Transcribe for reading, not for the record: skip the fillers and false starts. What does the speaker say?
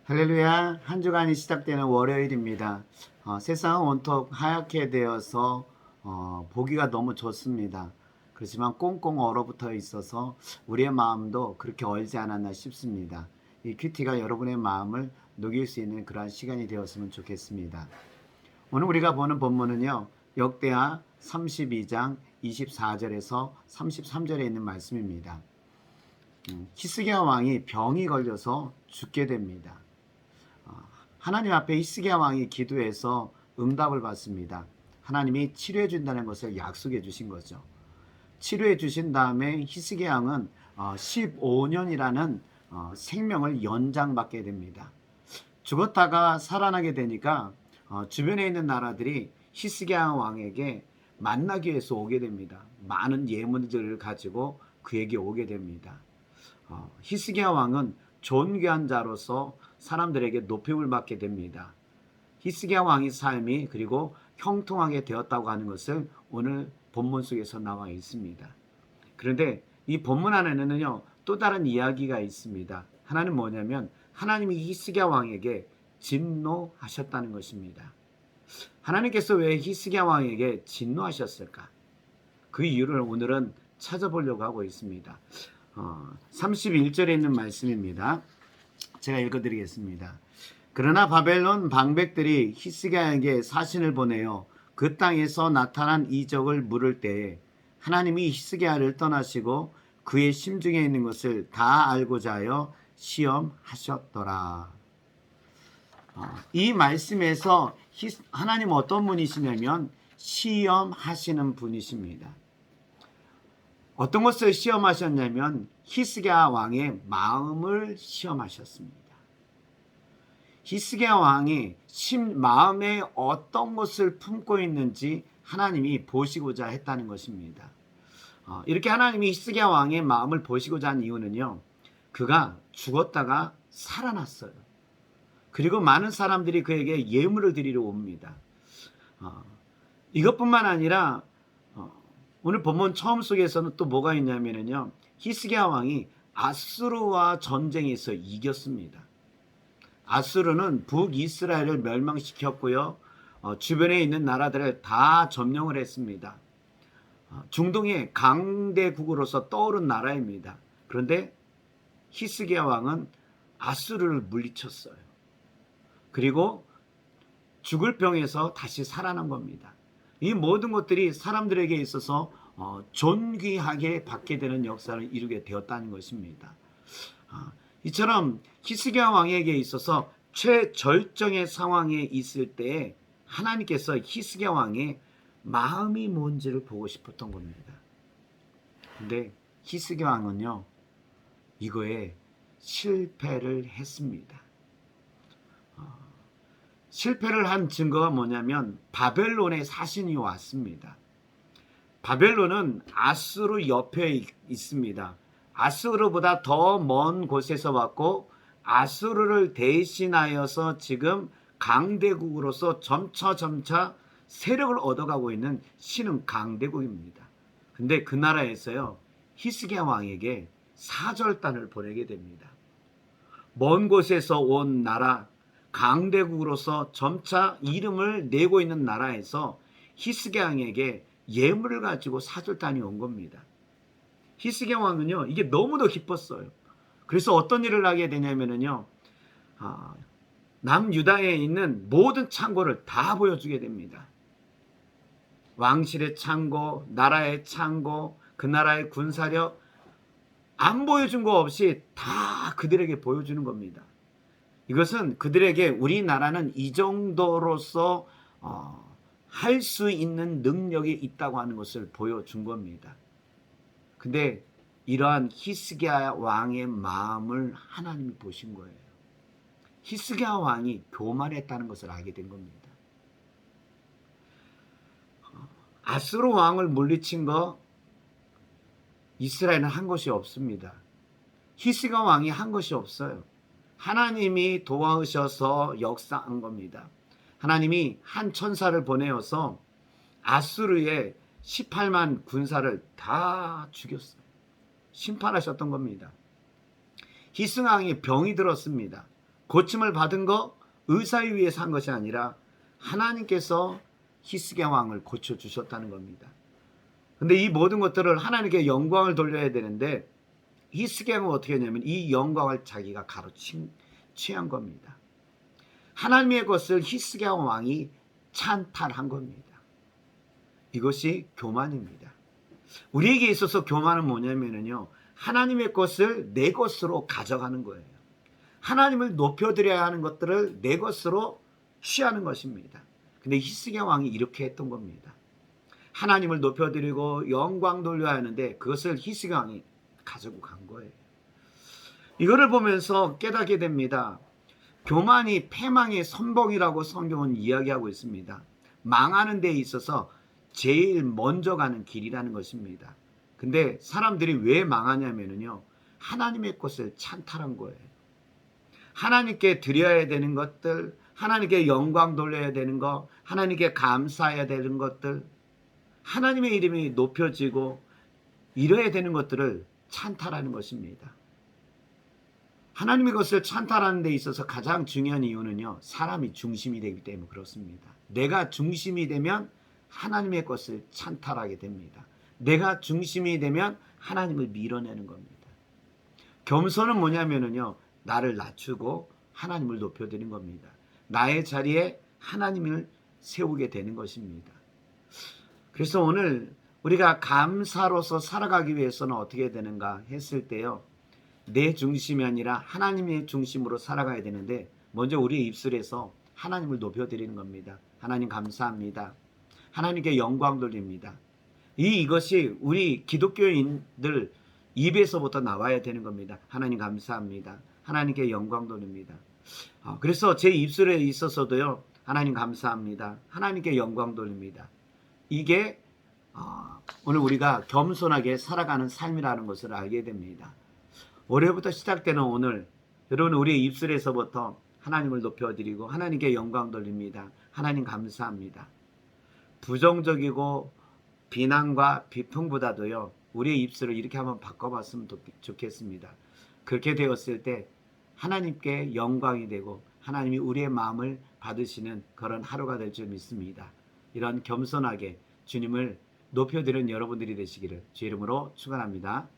할렐루야. 한 주간이 시작되는 월요일입니다. 세상은 온통 하얗게 되어서 보기가 너무 좋습니다. 그렇지만 꽁꽁 얼어붙어 있어서 우리의 마음도 그렇게 얼지 않았나 싶습니다. 이 큐티가 여러분의 마음을 녹일 수 있는 그러한 시간이 되었으면 좋겠습니다. 오늘 우리가 보는 본문은요, 역대하 32장 24절에서 33절에 있는 말씀입니다. 히스기야 왕이 병이 걸려서 죽게 됩니다. 하나님 앞에 히스기야 왕이 기도해서 응답을 받습니다. 하나님이 치료해 준다는 것을 약속해 주신 거죠. 치료해 주신 다음에 히스기야 왕은 15년이라는 생명을 연장받게 됩니다. 죽었다가 살아나게 되니까 주변에 있는 나라들이 히스기야 왕에게 만나기 위해서 오게 됩니다. 많은 예물들을 가지고 그에게 오게 됩니다. 히스기야 왕은 존귀한 자로서 사람들에게 높임을 받게 됩니다. 히스기야 왕의 삶이 그리고 형통하게 되었다고 하는 것을 오늘 본문 속에서 나와 있습니다. 그런데 이 본문 안에는요, 또 다른 이야기가 있습니다. 하나는 뭐냐면 하나님이 히스기야 왕에게 진노하셨다는 것입니다. 하나님께서 왜 히스기야 왕에게 진노하셨을까? 그 이유를 오늘은 찾아보려고 하고 있습니다. 31절에 있는 말씀입니다. 제가 읽어드리겠습니다. 그러나 바벨론 방백들이 히스기야에게 사신을 보내어 그 땅에서 나타난 이적을 물을 때에 하나님이 히스기야를 떠나시고 그의 심중에 있는 것을 다 알고자 하여 시험하셨더라. 이 말씀에서 하나님 어떤 분이시냐면 시험하시는 분이십니다. 어떤 것을 시험하셨냐면 히스기야 왕의 마음을 시험하셨습니다. 히스기야 왕이 마음에 어떤 것을 품고 있는지 하나님이 보시고자 했다는 것입니다. 이렇게 하나님이 히스기야 왕의 마음을 보시고자 한 이유는요, 그가 죽었다가 살아났어요. 그리고 많은 사람들이 그에게 예물을 드리러 옵니다. 이것뿐만 아니라 오늘 본문 처음 속에서는 또 뭐가 있냐면요, 히스기야 왕이 아수르와 전쟁에서 이겼습니다. 아수르는 북이스라엘을 멸망시켰고요, 주변에 있는 나라들을 다 점령을 했습니다. 중동의 강대국으로서 떠오른 나라입니다. 그런데 히스기야 왕은 아수르를 물리쳤어요. 그리고 죽을 병에서 다시 살아난 겁니다. 이 모든 것들이 사람들에게 있어서 존귀하게 받게 되는 역사를 이루게 되었다는 것입니다. 이처럼 히스기야 왕에게 있어서 최절정의 상황에 있을 때 하나님께서 히스기야 왕의 마음이 뭔지를 보고 싶었던 겁니다. 근데 히스기야 왕은요, 이거에 실패를 했습니다. 실패를 한 증거가 뭐냐면 바벨론의 사신이 왔습니다. 바벨론은 아수르 옆에 있습니다. 아수르보다 더 먼 곳에서 왔고 아수르를 대신하여서 지금 강대국으로서 점차 세력을 얻어가고 있는 신흥 강대국입니다. 근데 그 나라에서요, 히스기야 왕에게 사절단을 보내게 됩니다. 먼 곳에서 온 나라, 강대국으로서 점차 이름을 내고 있는 나라에서 히스기야 왕에게 예물을 가지고 사절단이 온 겁니다. 히스기야 왕은요, 이게 너무도 기뻤어요. 그래서 어떤 일을 하게 되냐면요, 남유다에 있는 모든 창고를 다 보여주게 됩니다. 왕실의 창고, 나라의 창고, 그 나라의 군사력, 안 보여준 거 없이 다 그들에게 보여주는 겁니다. 이것은 그들에게 우리나라는 이 정도로서 할 수 있는 능력이 있다고 하는 것을 보여준 겁니다. 근데 이러한 히스기야 왕의 마음을 하나님이 보신 거예요. 히스기야 왕이 교만했다는 것을 알게 된 겁니다. 아수르 왕을 물리친 거 이스라엘은 한 것이 없습니다. 히스기야 왕이 한 것이 없어요. 하나님이 도와주셔서 역사한 겁니다. 하나님이 한 천사를 보내어서 아수르의 18만 군사를 다 죽였어요. 심판하셨던 겁니다. 히스기야 왕이 병이 들었습니다. 고침을 받은 거 의사에 위해서 한 것이 아니라 하나님께서 히스기야 왕을 고쳐주셨다는 겁니다. 근데 이 모든 것들을 하나님께 영광을 돌려야 되는데 히스기야 왕은 어떻게 했냐면 이 영광을 자기가 취한 겁니다. 하나님의 것을 히스기야 왕이 찬탈한 겁니다. 이것이 교만입니다. 우리에게 있어서 교만은 뭐냐면요, 하나님의 것을 내 것으로 가져가는 거예요. 하나님을 높여드려야 하는 것들을 내 것으로 취하는 것입니다. 근데 히스기야 왕이 이렇게 했던 겁니다. 하나님을 높여드리고 영광 돌려야 하는데 그것을 히스기야 왕이 가지고 간 거예요. 이거를 보면서 깨닫게 됩니다. 교만이 패망의 선봉이라고 성경은 이야기하고 있습니다. 망하는 데 있어서 제일 먼저 가는 길이라는 것입니다. 근데 사람들이 왜 망하냐면요, 하나님의 것을 찬탈한 거예요. 하나님께 드려야 되는 것들, 하나님께 영광 돌려야 되는 것, 하나님께 감사해야 되는 것들, 하나님의 이름이 높여지고 이뤄야 되는 것들을 찬탈하는 것입니다. 하나님의 것을 찬탈하는 데 있어서 가장 중요한 이유는요, 사람이 중심이 되기 때문에 그렇습니다. 내가 중심이 되면 하나님의 것을 찬탈하게 됩니다. 내가 중심이 되면 하나님을 밀어내는 겁니다. 겸손은 뭐냐면요, 나를 낮추고 하나님을 높여드리는 겁니다. 나의 자리에 하나님을 세우게 되는 것입니다. 그래서 오늘 우리가 감사로서 살아가기 위해서는 어떻게 되는가 했을 때요, 내 중심이 아니라 하나님의 중심으로 살아가야 되는데 먼저 우리의 입술에서 하나님을 높여드리는 겁니다. 하나님 감사합니다. 하나님께 영광 돌립니다. 이것이 우리 기독교인들 입에서부터 나와야 되는 겁니다. 하나님 감사합니다. 하나님께 영광 돌립니다. 그래서 제 입술에 있어서도요, 하나님 감사합니다. 하나님께 영광 돌립니다. 이게 오늘 우리가 겸손하게 살아가는 삶이라는 것을 알게 됩니다. 올해부터 시작되는 오늘, 여러분 우리의 입술에서부터 하나님을 높여드리고 하나님께 영광 돌립니다. 하나님 감사합니다. 부정적이고 비난과 비평보다도요, 우리의 입술을 이렇게 한번 바꿔봤으면 좋겠습니다. 그렇게 되었을 때 하나님께 영광이 되고 하나님이 우리의 마음을 받으시는 그런 하루가 될 줄 믿습니다. 이런 겸손하게 주님을 높여드리는 여러분들이 되시기를 주 이름으로 축원합니다.